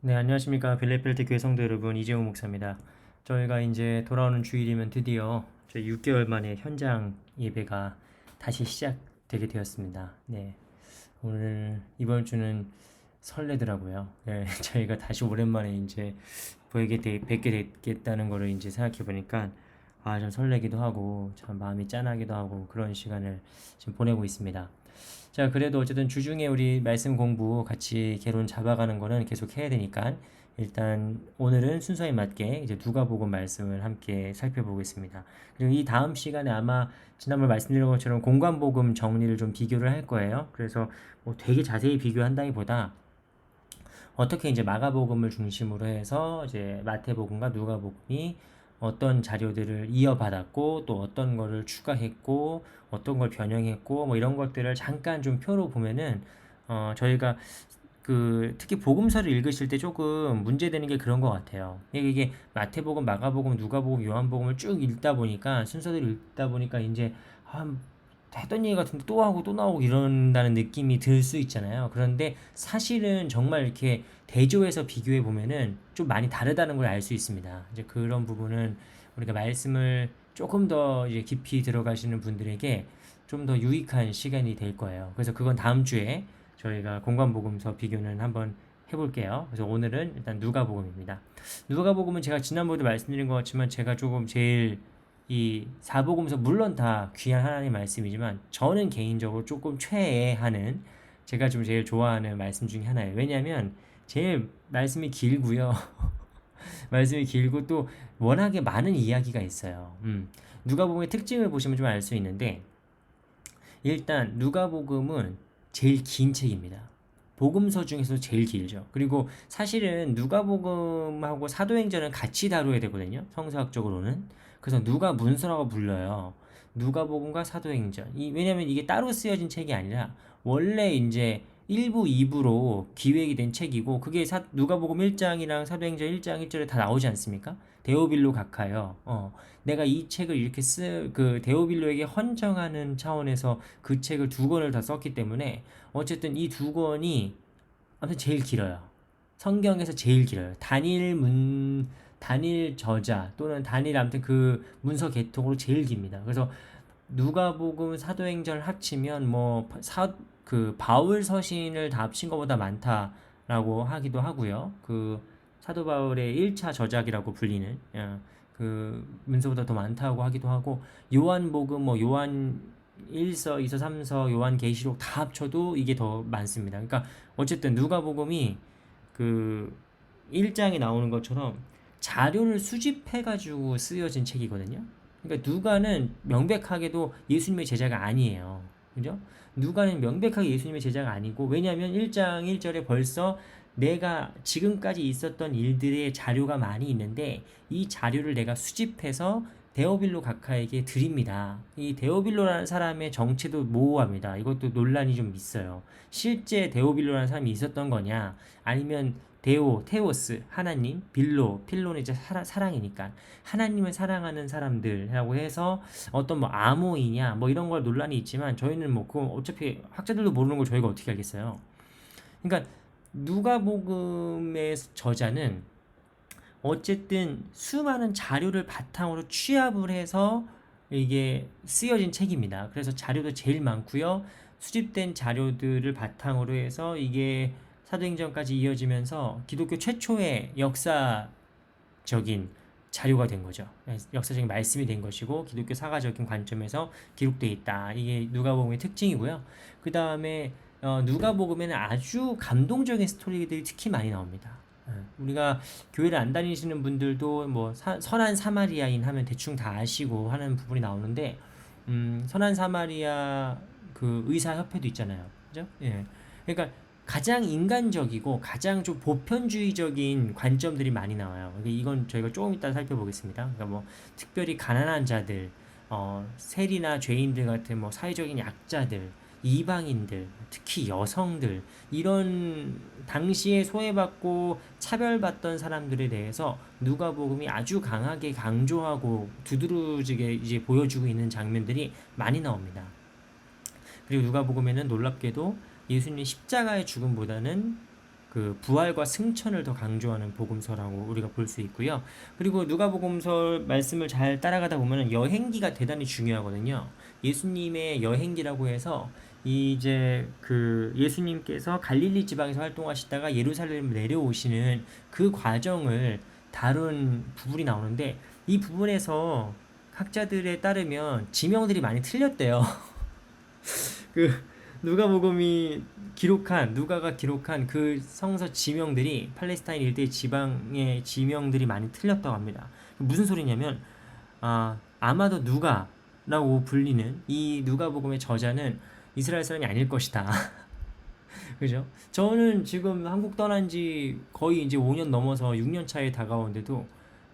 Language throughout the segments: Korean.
네, 안녕하십니까. 빌레펠트 교회 성도 여러분, 이재용 목사입니다. 저희가 이제 돌아오는 주일이면 드디어 저희 6개월 만에 현장 예배가 다시 시작되게 되었습니다. 네, 오늘 이번 주는 설레더라고요. 네, 저희가 다시 오랜만에 이제 뵙게 됐겠다는 거를 이제 생각해 보니까 좀 설레기도 하고 참 마음이 짠하기도 하고 그런 시간을 지금 보내고 있습니다. 자, 그래도 어쨌든 주중에 우리 말씀 공부 같이 개론 잡아가는 거는 계속 해야 되니까 일단 오늘은 순서에 맞게 이제 누가복음 말씀을 함께 살펴보겠습니다. 그리고 이 다음 시간에 아마 지난번 말씀드린 것처럼 공관복음 정리를 좀 비교를 할 거예요. 그래서 뭐 되게 자세히 비교한다기보다 어떻게 이제 마가복음을 중심으로 해서 이제 마태복음과 누가복음이 어떤 자료들을 이어받았고 또 어떤 거를 추가했고 어떤 걸 변형했고 뭐 이런 것들을 잠깐 좀 표로 보면은 저희가 특히 복음서를 읽으실 때 조금 문제되는 게 그런 것 같아요. 이게 마태복음, 마가복음, 누가복음, 요한복음을 쭉 읽다 보니까 순서대로 읽다 보니까 이제 했던 얘기 같은데 또 하고 또 나오고 이런다는 느낌이 들 수 있잖아요. 그런데 사실은 정말 이렇게 대조해서 비교해 보면은 좀 많이 다르다는 걸 알 수 있습니다. 이제 그런 부분은 우리가 말씀을 조금 더 이제 깊이 들어가시는 분들에게 좀 더 유익한 시간이 될 거예요. 그래서 그건 다음 주에 저희가 공관복음서 비교는 한번 해볼게요. 그래서 오늘은 일단 누가복음입니다. 누가복음은 제가 지난번에도 말씀드린 것 같지만 제가 조금 제일 이 사복음서 물론 다 귀한 하나님 말씀이지만 저는 개인적으로 조금 최애하는 제가 좀 제일 좋아하는 말씀 중에 하나예요. 왜냐하면 제일 말씀이 길고요. 말씀이 길고 또 워낙에 많은 이야기가 있어요. 누가복음의 특징을 보시면 좀 알 수 있는데 일단 누가복음은 제일 긴 책입니다. 복음서 중에서 제일 길죠. 그리고 사실은 누가복음하고 사도행전은 같이 다뤄야 되거든요. 성서학적으로는. 그래서 누가 문서라고 불러요. 누가복음과 사도행전. 왜냐면 이게 따로 쓰여진 책이 아니라 원래 이제 1부, 2부로 기획이 된 책이고 그게 누가복음 1장이랑 사도행전 1장 1절에 다 나오지 않습니까? 데오빌로 각하여. 내가 이 책을 이렇게 데오빌로에게 헌정하는 차원에서 그 책을 두 권을 다 썼기 때문에 어쨌든 이 두 권이 아무튼 제일 길어요. 성경에서 제일 길어요. 단일 저자 또는 단일 아무튼 그 문서 계통으로 제일 깁니다. 그래서 누가복음 사도행전을 합치면 바울 서신을 다 합친 것보다 많다라고 하기도 하고요. 그 사도 바울의 1차 저작이라고 불리는 그 문서보다 더 많다고 하기도 하고 요한복음 요한 1서, 2서, 3서, 요한계시록 다 합쳐도 이게 더 많습니다. 그러니까 어쨌든 누가복음이 그 1장에 나오는 것처럼 자료를 수집해가지고 쓰여진 책이거든요. 그러니까 누가는 명백하게도 예수님의 제자가 아니에요. 그죠? 누가는 명백하게 예수님의 제자가 아니고 왜냐하면 1장 1절에 벌써 내가 지금까지 있었던 일들의 자료가 많이 있는데 이 자료를 내가 수집해서 데오빌로 각하에게 드립니다. 이 데오빌로라는 사람의 정체도 모호합니다. 이것도 논란이 좀 있어요. 실제 데오빌로라는 사람이 있었던 거냐 아니면 테오스, 하나님, 필로는 이제 사랑이니까 하나님을 사랑하는 사람들이라고 해서 어떤 아모이냐 이런 걸 논란이 있지만 저희는 그거 어차피 학자들도 모르는 걸 저희가 어떻게 알겠어요. 그러니까 누가복음의 저자는 어쨌든 수많은 자료를 바탕으로 취합을 해서 이게 쓰여진 책입니다. 그래서 자료도 제일 많고요. 수집된 자료들을 바탕으로 해서 이게 사도행전까지 이어지면서 기독교 최초의 역사적인 자료가 된 거죠. 역사적인 말씀이 된 것이고 기독교 사가적인 관점에서 기록되어 있다. 이게 누가복음의 특징이고요. 그 다음에 누가복음에는 아주 감동적인 스토리들이 특히 많이 나옵니다. 우리가 교회를 안 다니시는 분들도 선한 사마리아인 하면 대충 다 아시고 하는 부분이 나오는데 선한 사마리아 그 의사 협회도 있잖아요. 그죠? 예. 그러니까 가장 인간적이고 가장 좀 보편주의적인 관점들이 많이 나와요. 이건 저희가 조금 이따 살펴보겠습니다. 그러니까 특별히 가난한 자들, 세리나 죄인들 같은 사회적인 약자들, 이방인들, 특히 여성들, 이런 당시에 소외받고 차별받던 사람들에 대해서 누가복음이 아주 강하게 강조하고 두드러지게 이제 보여주고 있는 장면들이 많이 나옵니다. 그리고 누가복음에는 놀랍게도 예수님의 십자가의 죽음보다는 그 부활과 승천을 더 강조하는 복음서라고 우리가 볼 수 있고요. 그리고 누가복음서 말씀을 잘 따라가다 보면 여행기가 대단히 중요하거든요. 예수님의 여행기라고 해서 이제 그 예수님께서 갈릴리 지방에서 활동하시다가 예루살렘 내려오시는 그 과정을 다룬 부분이 나오는데, 이 부분에서 학자들에 따르면 지명들이 많이 틀렸대요. 그 누가가 기록한 그 성서 지명들이 팔레스타인 일대 지방의 지명들이 많이 틀렸다고 합니다. 무슨 소리냐면 아마도 누가라고 불리는 이 누가복음의 저자는 이스라엘 사람이 아닐 것이다. 그죠? 저는 지금 한국 떠난 지 거의 이제 5년 넘어서 6년 차에 다가오는데도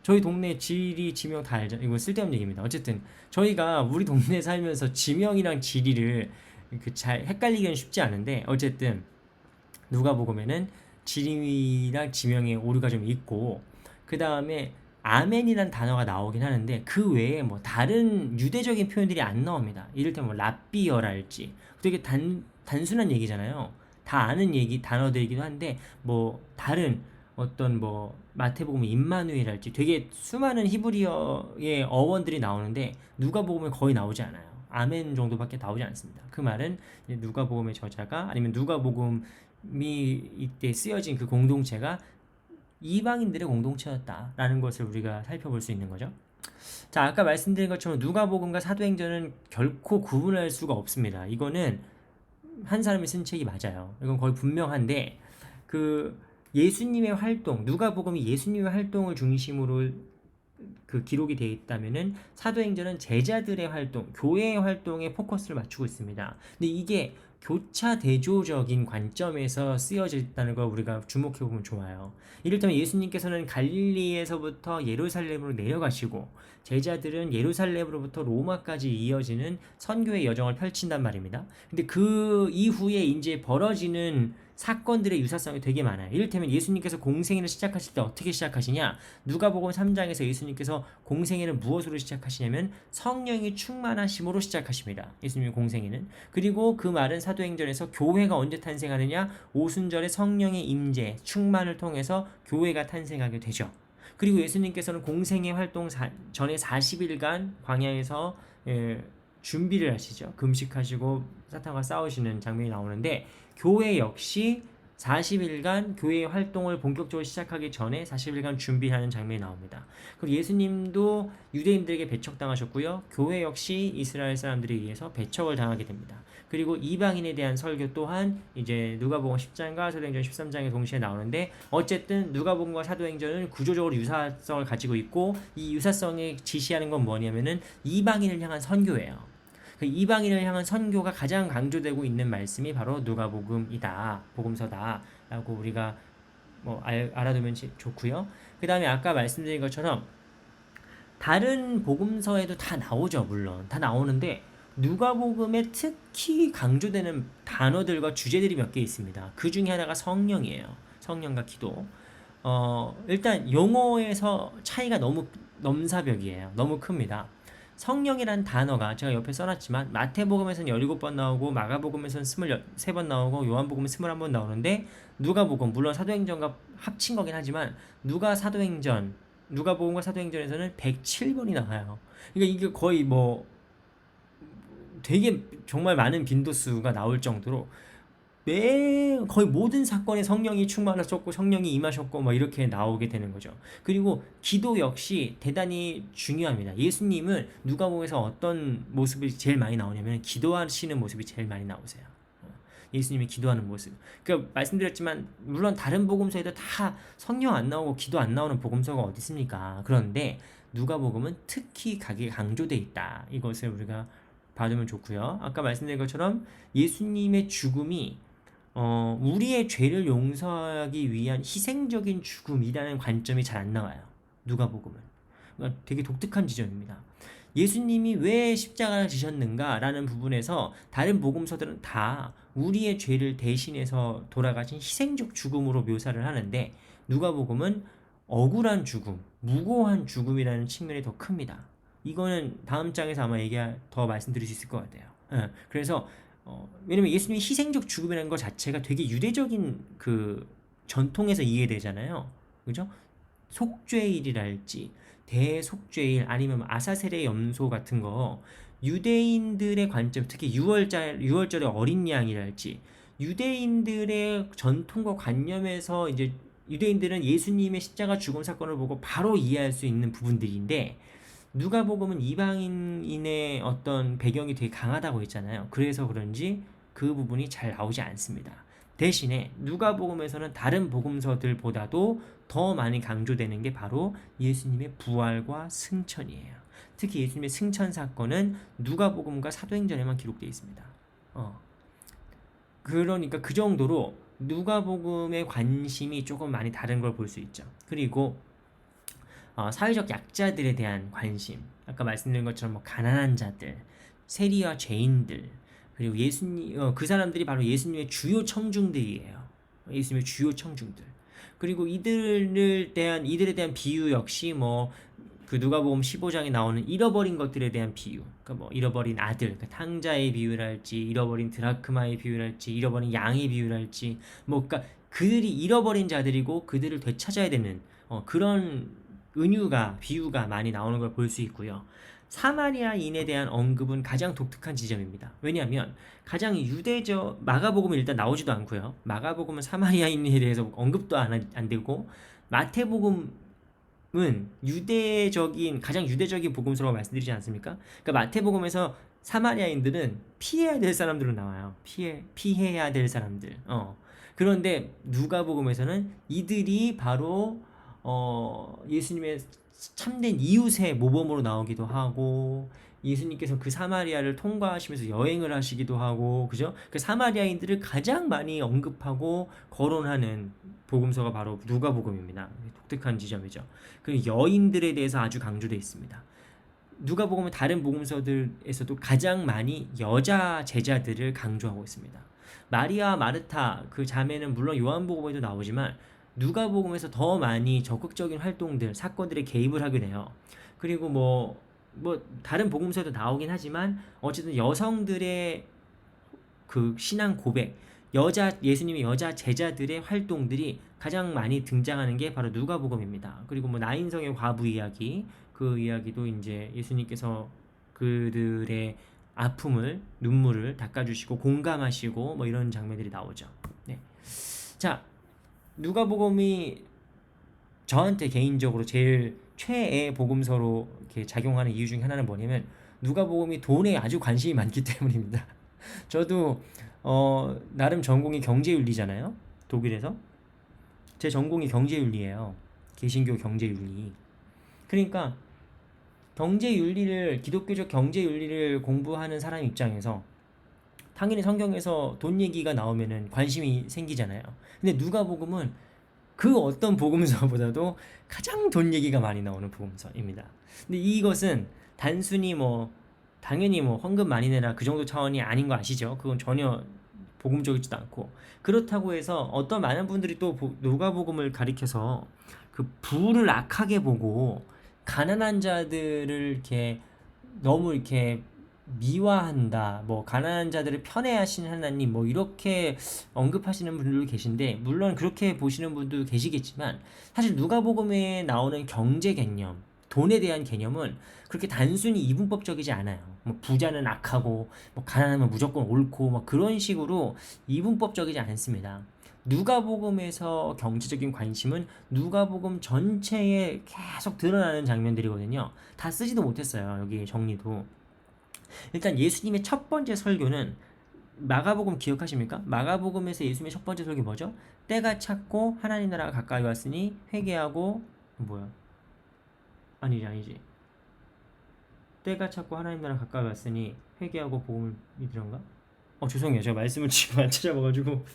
저희 동네 지리 지명 다 알죠. 이거 쓸데없는 얘기입니다. 어쨌든 저희가 우리 동네 살면서 지명이랑 지리를 잘 헷갈리기는 쉽지 않은데, 어쨌든 누가복음에는 지리랑 지명에 오류가 좀 있고, 그 다음에 아멘이란 단어가 나오긴 하는데 그 외에 뭐 다른 유대적인 표현들이 안 나옵니다. 이를테면 뭐 랍비어랄지, 되게 단순한 얘기잖아요. 다 아는 얘기 단어들이기도 한데 뭐 다른 어떤 뭐 마태복음 임마누엘할지 되게 수많은 히브리어의 어원들이 나오는데 누가복음에 거의 나오지 않아요. 아멘 정도밖에 나오지 않습니다. 그 말은 누가복음의 저자가, 아니면 누가복음이 이때 쓰여진 그 공동체가 이방인들의 공동체였다라는 것을 우리가 살펴볼 수 있는 거죠. 자, 아까 말씀드린 것처럼 누가복음과 사도행전은 결코 구분할 수가 없습니다. 이거는 한 사람이 쓴 책이 맞아요. 이건 거의 분명한데, 그 예수님의 활동, 누가복음이 예수님의 활동을 중심으로 그 기록이 되어 있다면은 사도행전은 제자들의 활동, 교회의 활동에 포커스를 맞추고 있습니다. 근데 이게 교차 대조적인 관점에서 쓰여졌다는 걸 우리가 주목해 보면 좋아요. 이를테면 예수님께서는 갈릴리에서부터 예루살렘으로 내려가시고 제자들은 예루살렘으로부터 로마까지 이어지는 선교의 여정을 펼친단 말입니다. 근데 그 이후에 이제 벌어지는 사건들의 유사성이 되게 많아요. 이를테면 예수님께서 공생애를 시작하실 때 어떻게 시작하시냐? 누가복음 3장에서 예수님께서 공생애를 무엇으로 시작하시냐면 성령이 충만하심으로 시작하십니다. 예수님의 공생애는. 그리고 그 말은 사도행전에서 교회가 언제 탄생하느냐? 오순절에 성령의 임재, 충만을 통해서 교회가 탄생하게 되죠. 그리고 예수님께서는 공생애 활동 전에 40일간 광야에서 준비를 하시죠. 금식하시고 사탄과 싸우시는 장면이 나오는데, 교회 역시 40일간 교회의 활동을 본격적으로 시작하기 전에 40일간 준비하는 장면이 나옵니다. 그리고 예수님도 유대인들에게 배척당하셨고요. 교회 역시 이스라엘 사람들에 의해서 배척을 당하게 됩니다. 그리고 이방인에 대한 설교 또한 이제 누가복음 10장과 사도행전 13장에 동시에 나오는데, 어쨌든 누가복음과 사도행전은 구조적으로 유사성을 가지고 있고, 이 유사성에 지시하는 건 뭐냐면은 이방인을 향한 선교예요. 그 이방인을 향한 선교가 가장 강조되고 있는 말씀이 바로 누가복음이다, 복음서다라고 우리가 뭐 알아두면 좋고요. 그 다음에 아까 말씀드린 것처럼 다른 복음서에도 다 나오죠. 물론 다 나오는데 누가복음에 특히 강조되는 단어들과 주제들이 몇 개 있습니다. 그 중에 하나가 성령이에요. 성령과 기도. 일단 용어에서 차이가 너무 넘사벽이에요. 너무 큽니다. 성령이란 단어가 제가 옆에 써놨지만 마태복음에서는 17번 나오고 마가복음에서는 23번 나오고 요한복음은 21번 나오는데, 누가복음, 물론 사도행전과 합친 거긴 하지만 누가복음과 사도행전에서는 107번이 나와요. 그러니까 이게 거의 뭐 되게 정말 많은 빈도수가 나올 정도로 거의 모든 사건에 성령이 충만하셨고 성령이 임하셨고 뭐 이렇게 나오게 되는 거죠. 그리고 기도 역시 대단히 중요합니다. 예수님은 누가복음에서 어떤 모습이 제일 많이 나오냐면 기도하시는 모습이 제일 많이 나오세요. 예수님이 기도하는 모습. 그러니까 말씀드렸지만 물론 다른 복음서에도 다 성령 안 나오고 기도 안 나오는 복음서가 어디 있습니까? 그런데 누가복음은 특히 강조돼 있다. 이것을 우리가 봐두면 좋고요. 아까 말씀드린 것처럼 예수님의 죽음이 우리의 죄를 용서하기 위한 희생적인 죽음이라는 관점이 잘 안 나와요. 누가복음은. 그러니까 되게 독특한 지점입니다. 예수님이 왜 십자가를 지셨는가라는 부분에서 다른 복음서들은 다 우리의 죄를 대신해서 돌아가신 희생적 죽음으로 묘사를 하는데, 누가복음은 억울한 죽음, 무고한 죽음이라는 측면이 더 큽니다. 이거는 다음 장에서 아마 더 말씀드릴 수 있을 것 같아요. 그래서 왜냐면 예수님이 희생적 죽음이라는 것 자체가 되게 유대적인 그 전통에서 이해되잖아요. 그죠? 속죄일이랄지 대속죄일 아니면 뭐 아사셀의 염소 같은 거 유대인들의 관점 특히 유월절의 어린 양이랄지 유대인들의 전통과 관념에서 이제 유대인들은 예수님의 십자가 죽음 사건을 보고 바로 이해할 수 있는 부분들인데 누가복음은 이방인의 어떤 배경이 되게 강하다고 했잖아요. 그래서 그런지 그 부분이 잘 나오지 않습니다. 대신에 누가복음에서는 다른 복음서들보다도 더 많이 강조되는 게 바로 예수님의 부활과 승천이에요. 특히 예수님의 승천 사건은 누가복음과 사도행전에만 기록되어 있습니다. 그러니까 그 정도로 누가복음의 관심이 조금 많이 다른 걸 볼 수 있죠. 그리고 사회적 약자들에 대한 관심, 아까 말씀드린 것처럼 뭐 가난한 자들, 세리와 죄인들, 그리고 예수님 그 사람들이 바로 예수님의 주요 청중들이에요. 예수님의 주요 청중들. 그리고 이들에 대한 비유 역시 뭐 그 누가복음 15장에 나오는 잃어버린 것들에 대한 비유, 그러니까 뭐 잃어버린 아들, 그러니까 탕자의 비유랄지, 잃어버린 드라크마의 비유랄지, 잃어버린 양의 비유랄지, 뭐 그러니까 그들이 잃어버린 자들이고 그들을 되찾아야 되는 그런 은유가 비유가 많이 나오는 걸 볼 수 있고요. 사마리아인에 대한 언급은 가장 독특한 지점입니다. 왜냐하면 가장 유대적 마가복음은 일단 나오지도 않고요. 마가복음은 사마리아인에 대해서 언급도 안 되고 마태복음은 가장 유대적인 복음서라고 말씀드리지 않습니까? 그러니까 마태복음에서 사마리아인들은 피해야 될 사람들로 나와요. 피해야 될 사람들. 그런데 누가복음에서는 이들이 바로 예수님의 참된 이웃의 모범으로 나오기도 하고 예수님께서 그 사마리아를 통과하시면서 여행을 하시기도 하고 그죠? 그 사마리아인들을 가장 많이 언급하고 거론하는 복음서가 바로 누가복음입니다. 독특한 지점이죠. 그리고 여인들에 대해서 아주 강조되어 있습니다. 누가복음은 다른 복음서들에서도 가장 많이 여자 제자들을 강조하고 있습니다. 마리아, 마르타 그 자매는 물론 요한복음에도 나오지만 누가복음에서 더 많이 적극적인 활동들, 사건들에 개입을 하게 돼요. 그리고 뭐 다른 복음서에도 나오긴 하지만 어쨌든 여성들의 그 신앙 고백, 예수님의 여자 제자들의 활동들이 가장 많이 등장하는 게 바로 누가복음입니다. 그리고 뭐 나인성의 과부 이야기, 그 이야기도 이제 예수님께서 그들의 아픔을 눈물을 닦아주시고 공감하시고 뭐 이런 장면들이 나오죠. 네. 자, 누가복음이 저한테 개인적으로 제일 최애 복음서로 이렇게 작용하는 이유 중에 하나는 뭐냐면 누가복음이 돈에 아주 관심이 많기 때문입니다. 저도 나름 전공이 경제윤리잖아요. 독일에서 제 전공이 경제윤리예요. 개신교 경제윤리. 그러니까 기독교적 경제윤리를 공부하는 사람 입장에서 당연히 성경에서 돈 얘기가 나오면은 관심이 생기잖아요. 근데 누가복음은 그 어떤 복음서보다도 가장 돈 얘기가 많이 나오는 복음서입니다. 근데 이것은 단순히 당연히 헌금 많이 내라 그 정도 차원이 아닌 거 아시죠? 그건 전혀 복음적이지도 않고 그렇다고 해서 어떤 많은 분들이 또 누가복음을 가리켜서 그 부를 악하게 보고 가난한 자들을 이렇게 너무 이렇게 미화한다. 가난한 자들을 편애하시는 하나님 이렇게 언급하시는 분들도 계신데 물론 그렇게 보시는 분도 계시겠지만 사실 누가복음에 나오는 경제 개념, 돈에 대한 개념은 그렇게 단순히 이분법적이지 않아요. 부자는 악하고 가난하면 무조건 옳고 그런 식으로 이분법적이지 않습니다. 누가복음에서 경제적인 관심은 누가복음 전체에 계속 드러나는 장면들이거든요. 다 쓰지도 못했어요. 여기 정리도. 일단 예수님의 첫 번째 설교는 마가복음 기억하십니까? 마가복음에서 예수님의 첫 번째 설교 뭐죠? 때가 찼고 하나님 나라가 가까이 왔으니 회개하고 아니지. 때가 찼고 하나님 나라가 가까이 왔으니 회개하고 복음을 믿으런가? 죄송해요. 제가 말씀을 지금 안 찾아봐가지고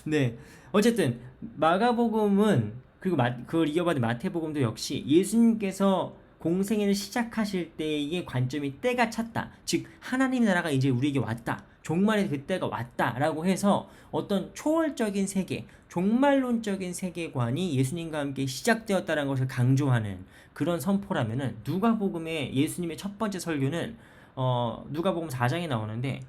네. 어쨌든 마가복음은 그리고 그걸 이어받은 마태복음도 역시 예수님께서 공생애를 시작하실 때의 관점이 때가 찼다. 즉 하나님 나라가 이제 우리에게 왔다. 종말의 그때가 왔다라고 해서 어떤 초월적인 세계, 종말론적인 세계관이 예수님과 함께 시작되었다는 것을 강조하는 그런 선포라면은 누가복음의 예수님의 첫 번째 설교는 누가복음 4장에 나오는데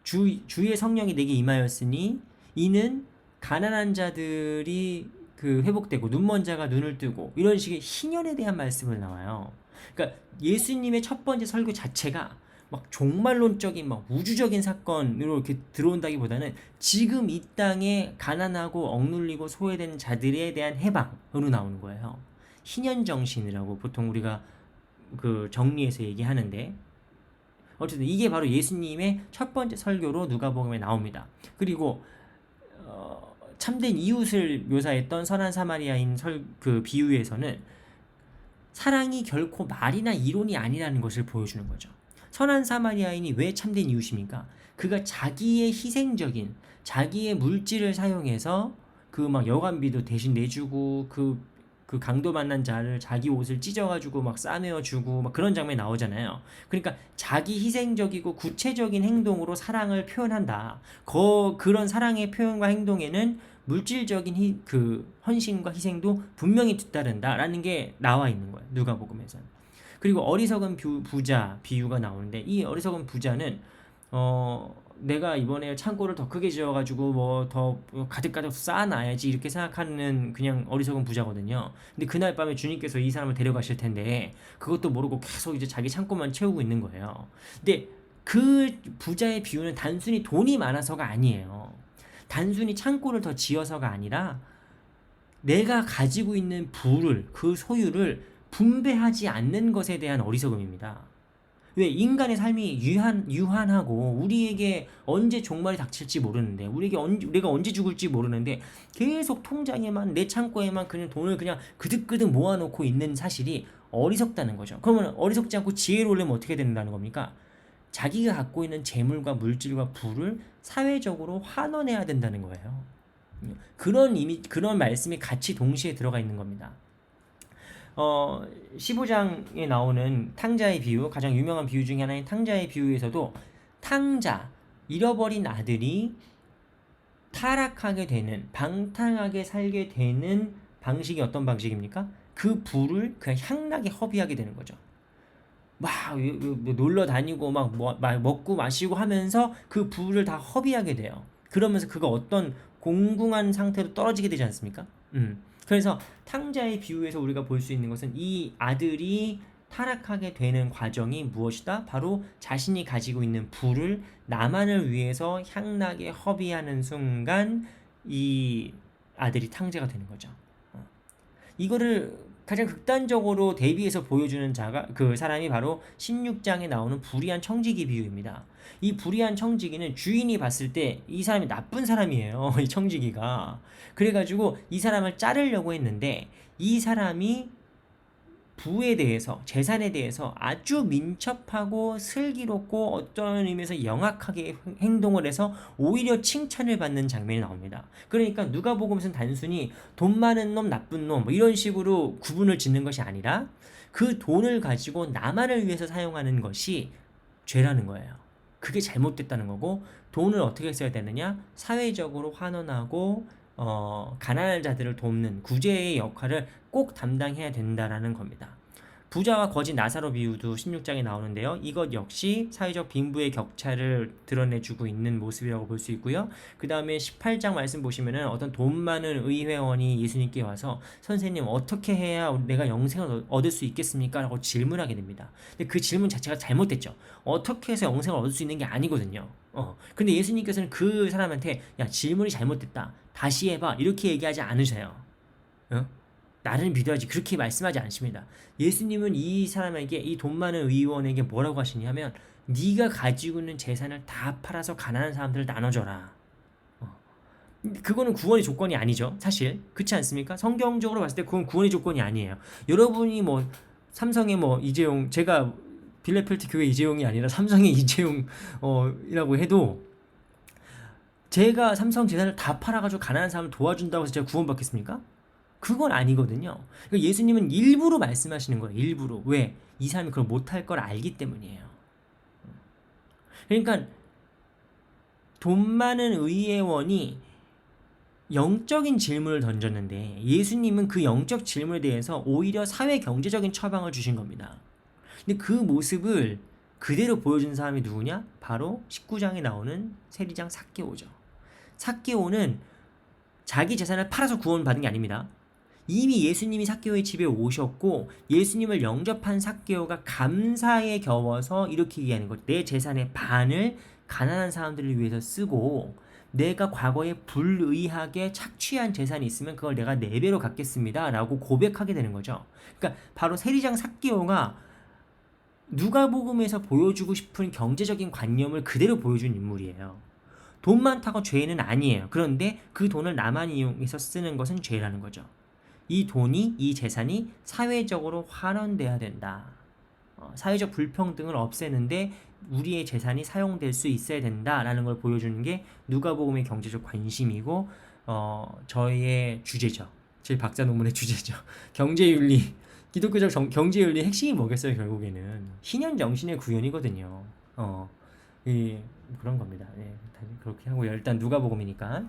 주의 성령이 내게 임하였으니 이는 가난한 자들이 그 회복되고 눈먼 자가 눈을 뜨고 이런 식의 희년에 대한 말씀을 나와요. 그러니까 예수님의 첫 번째 설교 자체가 막 종말론적인 막 우주적인 사건으로 이렇게 들어온다기보다는 지금 이 땅에 가난하고 억눌리고 소외된 자들에 대한 해방으로 나오는 거예요. 희년 정신이라고 보통 우리가 그 정리해서 얘기하는데, 어쨌든 이게 바로 예수님의 첫 번째 설교로 누가복음에 나옵니다. 그리고 참된 이웃을 묘사했던 선한 사마리아인 그 비유에서는 사랑이 결코 말이나 이론이 아니라는 것을 보여주는 거죠. 선한 사마리아인이 왜 참된 이웃입니까? 그가 자기의 희생적인, 자기의 물질을 사용해서 그 막 여관비도 대신 내주고, 그 강도 만난 자를 자기 옷을 찢어가지고 막 싸매어주고 막 그런 장면이 나오잖아요. 그러니까 자기 희생적이고 구체적인 행동으로 사랑을 표현한다. 그런 사랑의 표현과 행동에는 물질적인 그 헌신과 희생도 분명히 뒤따른다라는 게 나와 있는 거예요. 누가복음에서는. 그리고 어리석은 부자 비유가 나오는데, 이 어리석은 부자는 내가 이번에 창고를 더 크게 지어가지고 뭐 더 가득가득 쌓아놔야지 이렇게 생각하는 그냥 어리석은 부자거든요. 근데 그날 밤에 주님께서 이 사람을 데려가실 텐데 그것도 모르고 계속 이제 자기 창고만 채우고 있는 거예요. 근데 그 부자의 비유는 단순히 돈이 많아서가 아니에요. 단순히 창고를 더 지어서가 아니라 내가 가지고 있는 부를, 그 소유를 분배하지 않는 것에 대한 어리석음입니다. 왜? 인간의 삶이 유한하고 우리에게 언제 종말이 닥칠지 모르는데, 우리가 언제 죽을지 모르는데 계속 통장에만, 내 창고에만 그냥 돈을 그냥 그득그득 모아놓고 있는 사실이 어리석다는 거죠. 그러면 어리석지 않고 지혜로우려면 어떻게 된다는 겁니까? 자기가 갖고 있는 재물과 물질과 부를 사회적으로 환원해야 된다는 거예요. 그런 말씀이 같이 동시에 들어가 있는 겁니다. 15장에 나오는 탕자의 비유, 가장 유명한 비유 중에 하나인 탕자의 비유에서도 탕자, 잃어버린 아들이 타락하게 되는, 방탕하게 살게 되는 방식이 어떤 방식입니까? 그 부를 그냥 향락에 허비하게 되는 거죠. 막 놀러 다니고 막 먹고 마시고 하면서 그 부를 다 허비하게 돼요. 그러면서 그가 어떤 공궁한 상태로 떨어지게 되지 않습니까? 그래서 탕자의 비유에서 우리가 볼 수 있는 것은 이 아들이 타락하게 되는 과정이 무엇이다? 바로 자신이 가지고 있는 부를 나만을 위해서 향락에 허비하는 순간 이 아들이 탕자가 되는 거죠. 이거를 가장 극단적으로 대비해서 보여주는 그 사람이 바로 16장에 나오는 불의한 청지기 비유입니다. 이 불의한 청지기는 주인이 봤을 때 이 사람이 나쁜 사람이에요. 이 청지기가. 그래가지고 이 사람을 자르려고 했는데, 이 사람이 부에 대해서, 재산에 대해서 아주 민첩하고 슬기롭고 어떤 의미에서 영악하게 행동을 해서 오히려 칭찬을 받는 장면이 나옵니다. 그러니까 누가복음에서는 단순히 돈 많은 놈, 나쁜 놈 뭐 이런 식으로 구분을 짓는 것이 아니라 그 돈을 가지고 나만을 위해서 사용하는 것이 죄라는 거예요. 그게 잘못됐다는 거고, 돈을 어떻게 써야 되느냐? 사회적으로 환원하고 가난한 자들을 돕는 구제의 역할을 꼭 담당해야 된다라는 겁니다. 부자와 거지 나사로 비유도 16장에 나오는데요. 이것 역시 사회적 빈부의 격차를 드러내주고 있는 모습이라고 볼 수 있고요. 그 다음에 18장 말씀 보시면은 어떤 돈 많은 의회원이 예수님께 와서 선생님 어떻게 해야 내가 영생을 얻을 수 있겠습니까? 라고 질문하게 됩니다. 근데 그 질문 자체가 잘못됐죠. 어떻게 해서 영생을 얻을 수 있는 게 아니거든요. 근데 예수님께서는 그 사람한테 야, 질문이 잘못됐다. 다시 해봐. 이렇게 얘기하지 않으세요. 나를 믿어야지. 그렇게 말씀하지 않습니다. 예수님은 이 사람에게, 이 돈 많은 의원에게 뭐라고 하시냐면, 네가 가지고 있는 재산을 다 팔아서 가난한 사람들을 나눠줘라. 그거는 구원의 조건이 아니죠. 사실 그렇지 않습니까? 성경적으로 봤을 때 그건 구원의 조건이 아니에요. 여러분이 뭐 삼성의 뭐 이재용, 제가 빌레펠트 교회 이재용이 아니라 삼성의 이재용 이라고 해도, 제가 삼성 재산을 다 팔아가지고 가난한 사람을 도와준다고 해서 제가 구원받겠습니까? 그건 아니거든요. 그러니까 예수님은 일부러 말씀하시는 거예요. 일부러. 왜? 이 사람이 그걸 못할 걸 알기 때문이에요. 그러니까 돈 많은 의회원이 영적인 질문을 던졌는데, 예수님은 그 영적 질문에 대해서 오히려 사회 경제적인 처방을 주신 겁니다. 근데 그 모습을 그대로 보여준 사람이 누구냐? 바로 19장에 나오는 세리장 삭개오죠. 삭개오는 자기 재산을 팔아서 구원받은 게 아닙니다. 이미 예수님이 삭개오의 집에 오셨고 예수님을 영접한 삭개오가 감사에 겨워서 이렇게 얘기하는 거죠. 내 재산의 반을 가난한 사람들을 위해서 쓰고 내가 과거에 불의하게 착취한 재산이 있으면 그걸 내가 4배로 갚겠습니다 라고 고백하게 되는 거죠. 그러니까 바로 세리장 삭개오가 누가복음에서 보여주고 싶은 경제적인 관념을 그대로 보여준 인물이에요. 돈 많다고 죄는 아니에요. 그런데 그 돈을 나만 이용해서 쓰는 것은 죄라는 거죠. 이 돈이, 이 재산이 사회적으로 환원돼야 된다. 사회적 불평등을 없애는데 우리의 재산이 사용될 수 있어야 된다라는 걸 보여주는 게 누가복음의 경제적 관심이고 저의 주제죠. 제 박사 논문의 주제죠. 경제윤리, 기독교적 경제윤리 핵심이 뭐겠어요? 결국에는 신현 정신의 구현이거든요. 그런 겁니다. 네, 그렇게 하고요. 일단 누가복음이니까.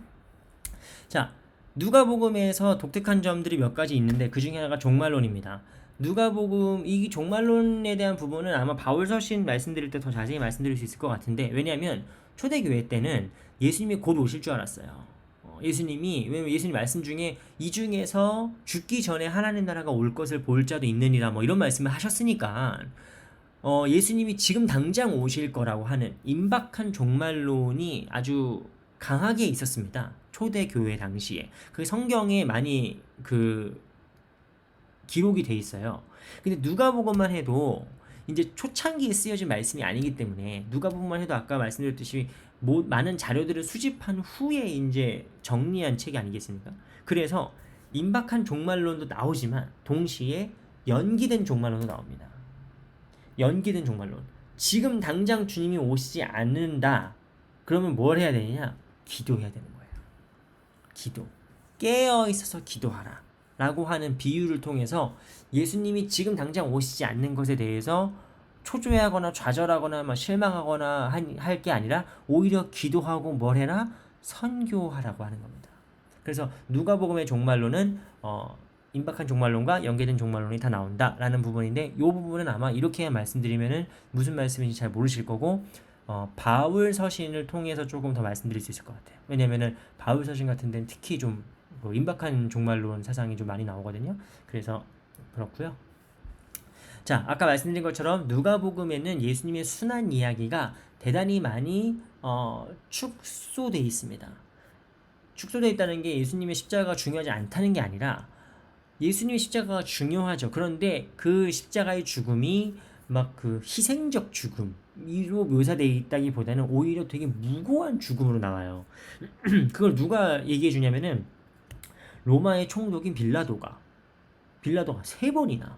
자, 누가복음에서 독특한 점들이 몇 가지 있는데 그 중에 하나가 종말론입니다. 누가복음 이 종말론에 대한 부분은 아마 바울서신 말씀드릴 때 더 자세히 말씀드릴 수 있을 것 같은데, 왜냐하면 초대교회 때는 예수님이 곧 오실 줄 알았어요. 왜냐면 예수님 말씀 중에 이 중에서 죽기 전에 하나님 나라가 올 것을 볼 자도 있느니라 뭐 이런 말씀을 하셨으니까 예수님이 지금 당장 오실 거라고 하는 임박한 종말론이 아주 강하게 있었습니다. 초대교회 당시에. 그 성경에 많이 기록이 돼 있어요. 근데 누가복음만 해도 이제 초창기에 쓰여진 말씀이 아니기 때문에 누가복음만 해도 아까 말씀드렸듯이 많은 자료들을 수집한 후에 이제 정리한 책이 아니겠습니까? 그래서 임박한 종말론도 나오지만 동시에 연기된 종말론도 나옵니다. 연기된 종말론. 지금 당장 주님이 오시지 않는다. 그러면 뭘 해야 되느냐? 기도해야 되는 거예요. 기도. 깨어 있어서 기도하라. 라고 하는 비유를 통해서 예수님이 지금 당장 오시지 않는 것에 대해서 초조해하거나 좌절하거나 실망하거나 할 게 아니라 오히려 기도하고 뭘 해라? 선교하라고 하는 겁니다. 그래서 누가복음의 종말론은 임박한 종말론과 연계된 종말론이 다 나온다라는 부분인데, 이 부분은 아마 이렇게 말씀드리면은 무슨 말씀인지 잘 모르실 거고 바울 서신을 통해서 조금 더 말씀드릴 수 있을 것 같아요. 왜냐면은 바울 서신 같은 데는 특히 좀 임박한 종말론 사상이 좀 많이 나오거든요. 그래서 그렇고요. 자, 아까 말씀드린 것처럼 누가복음에는 예수님의 순환 이야기가 대단히 많이 축소되어 있습니다. 축소되어 있다는 게 예수님의 십자가가 중요하지 않다는 게 아니라 예수님의 십자가가 중요하죠. 그런데 그 십자가의 죽음이 막 그 희생적 죽음으로 묘사되어 있다기보다는 오히려 되게 무고한 죽음으로 나와요. 그걸 누가 얘기해 주냐면은 로마의 총독인 빌라도가 3번이나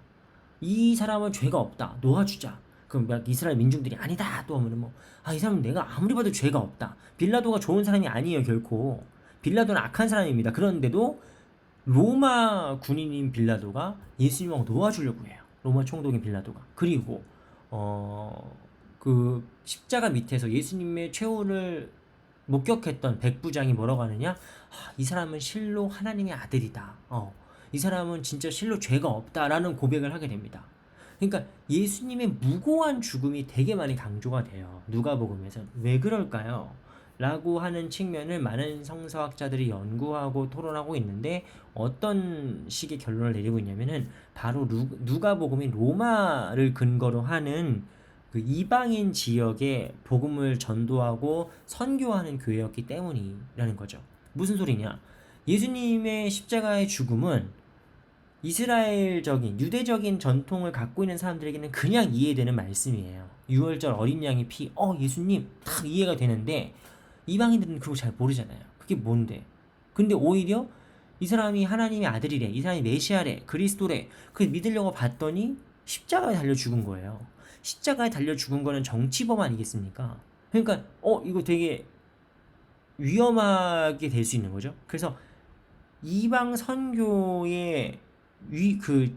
이 사람은 죄가 없다, 놓아주자. 그럼 막 이스라엘 민중들이 아니다 또 하면은 이 사람은 내가 아무리 봐도 죄가 없다. 빌라도가 좋은 사람이 아니에요 결코. 빌라도는 악한 사람입니다. 그런데도 로마 군인인 빌라도가 예수님하고 놓아주려고 해요. 로마 총독인 빌라도가. 그리고 그 십자가 밑에서 예수님의 최후를 목격했던 백부장이 뭐라고 하느냐? 이 사람은 실로 하나님의 아들이다. 이 사람은 진짜 실로 죄가 없다라는 고백을 하게 됩니다. 그러니까 예수님의 무고한 죽음이 되게 많이 강조가 돼요. 누가복음에서. 왜 그럴까요? 라고 하는 측면을 많은 성서학자들이 연구하고 토론하고 있는데, 어떤 식의 결론을 내리고 있냐면은 바로 누가복음이 로마를 근거로 하는 그 이방인 지역에 복음을 전도하고 선교하는 교회였기 때문이라는 거죠. 무슨 소리냐? 예수님의 십자가의 죽음은 이스라엘적인 유대적인 전통을 갖고 있는 사람들에게는 그냥 이해되는 말씀이에요. 유월절 어린 양의 피, 예수님 딱 이해가 되는데 이방인들은 그거 잘 모르잖아요. 그게 뭔데? 근데 오히려 이 사람이 하나님의 아들이래, 이 사람이 메시아래, 그리스도래, 그 믿으려고 봤더니 십자가에 달려 죽은 거예요. 십자가에 달려 죽은 거는 정치범 아니겠습니까? 그러니까 이거 되게 위험하게 될 수 있는 거죠. 그래서 이방 선교에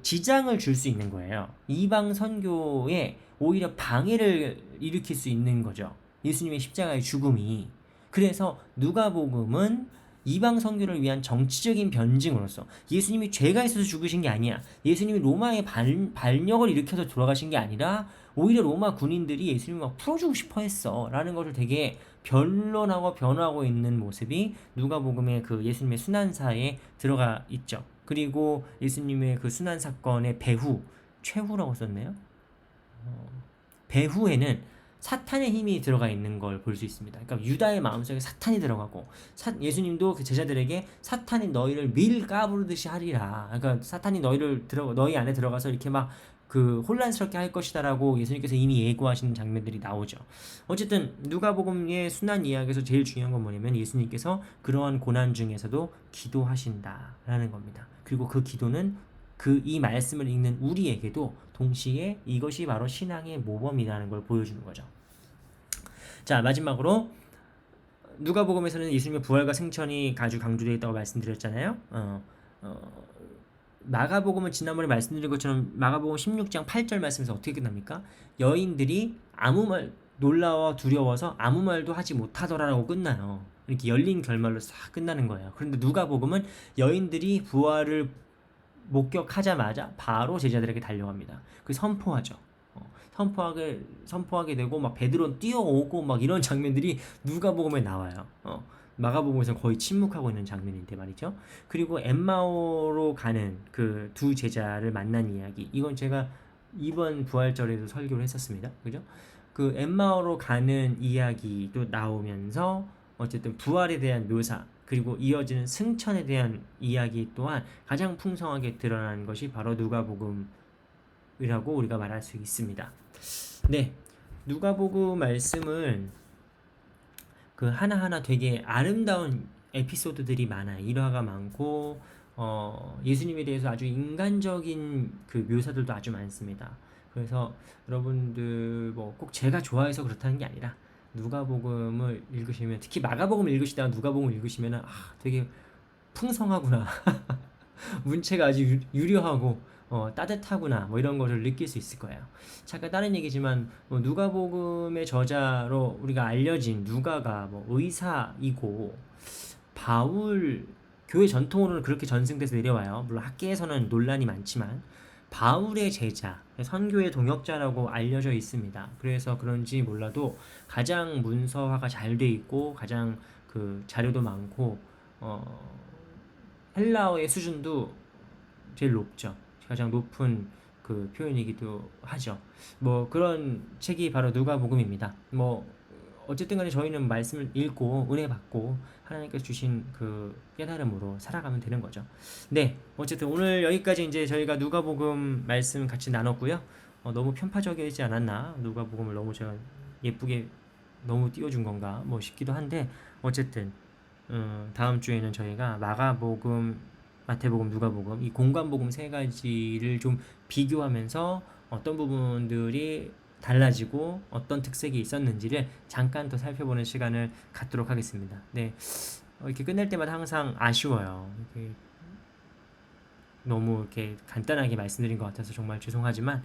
지장을 줄 수 있는 거예요. 이방 선교에 오히려 방해를 일으킬 수 있는 거죠. 예수님의 십자가의 죽음이. 그래서 누가복음은 이방 선교를 위한 정치적인 변증으로서 예수님이 죄가 있어서 죽으신 게 아니야. 예수님이 로마의 반역을 일으켜서 돌아가신 게 아니라 오히려 로마 군인들이 예수님을 막 풀어주고 싶어 했어 라는 것을 되게 변론하고 변화하고 있는 모습이 누가복음의 그 예수님의 순환사에 들어가 있죠. 그리고 예수님의 그 순환 사건의 배후, 최후라고 썼네요. 배후에는 사탄의 힘이 들어가 있는 걸 볼 수 있습니다. 그러니까 유다의 마음속에 사탄이 들어가고 예수님도 그 제자들에게 사탄이 너희를 밀 까부르듯이 하리라. 그러니까 사탄이 너희 안에 들어가서 이렇게 막 그 혼란스럽게 할 것이다라고 예수님께서 이미 예고하시는 장면들이 나오죠. 어쨌든 누가복음의 순환 이야기에서 제일 중요한 건 뭐냐면 예수님께서 그러한 고난 중에서도 기도하신다라는 겁니다. 그리고 그 기도는 이 말씀을 읽는 우리에게도 동시에 이것이 바로 신앙의 모범이라는 걸 보여주는 거죠. 자, 마지막으로 누가복음에서는 예수님의 부활과 승천이 아주 강조되어 있다고 말씀드렸잖아요. 마가복음은 지난번에 말씀드린 것처럼 마가복음 16장 8절 말씀에서 어떻게 끝납니까? 여인들이 놀라워 두려워서 아무 말도 하지 못하더라라고 끝나요. 이렇게 열린 결말로 싹 끝나는 거예요. 그런데 누가복음은 여인들이 부활을 목격하자마자 바로 제자들에게 달려갑니다. 그 선포하죠. 선포하게 되고 막 베드로 뛰어오고 막 이런 장면들이 누가복음에 나와요. 마가복음에서는 거의 침묵하고 있는 장면인데 말이죠. 그리고 엠마오로 가는 그 두 제자를 만난 이야기. 이건 제가 이번 부활절에도 설교를 했었습니다. 그죠? 그 엠마오로 가는 이야기도 나오면서 어쨌든 부활에 대한 묘사 그리고 이어지는 승천에 대한 이야기 또한 가장 풍성하게 드러난 것이 바로 누가복음이라고 우리가 말할 수 있습니다. 네, 누가복음 말씀은 그 하나하나 되게 아름다운 에피소드들이 많아요. 일화가 많고 예수님에 대해서 아주 인간적인 그 묘사들도 아주 많습니다. 그래서 여러분들 뭐 꼭 제가 좋아해서 그렇다는 게 아니라 누가복음을 읽으시면 특히 마가복음을 읽으시다가 누가복음을 읽으시면 되게 풍성하구나 문체가 아주 유려하고 따뜻하구나 뭐 이런 것을 느낄 수 있을 거예요. 잠깐 다른 얘기지만 누가복음의 저자로 우리가 알려진 누가가 뭐 의사이고 바울 교회 전통으로는 그렇게 전승돼서 내려와요. 물론 학계에서는 논란이 많지만 바울의 제자, 선교의 동역자라고 알려져 있습니다. 그래서 그런지 몰라도 가장 문서화가 잘 돼 있고 가장 그 자료도 많고 헬라어의 수준도 제일 높죠. 가장 높은 그 표현이기도 하죠. 뭐 그런 책이 바로 누가복음입니다. 뭐 어쨌든 간에 저희는 말씀을 읽고 은혜 받고 하나님께서 주신 그 깨달음으로 살아가면 되는 거죠. 네, 어쨌든 오늘 여기까지 이제 저희가 누가복음 말씀 같이 나눴고요. 너무 편파적이지 않았나? 누가복음을 너무 제가 예쁘게 너무 띄워준 건가? 뭐 싶기도 한데 어쨌든 다음 주에는 저희가 마가복음, 마태복음, 누가복음 이 공관복음 세 가지를 좀 비교하면서 어떤 부분들이 달라지고 어떤 특색이 있었는지를 잠깐 더 살펴보는 시간을 갖도록 하겠습니다. 네, 이렇게 끝낼 때마다 항상 아쉬워요. 이렇게 너무 이렇게 간단하게 말씀드린 것 같아서 정말 죄송하지만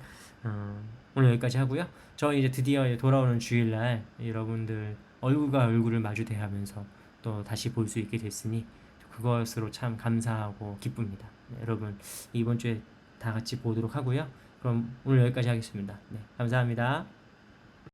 오늘 여기까지 하고요. 저 이제 드디어 돌아오는 주일날 여러분들 얼굴과 얼굴을 마주 대하면서 또 다시 볼 수 있게 됐으니 그것으로 참 감사하고 기쁩니다. 네, 여러분 이번 주에 다 같이 보도록 하고요. 그럼 오늘 여기까지 하겠습니다. 네, 감사합니다.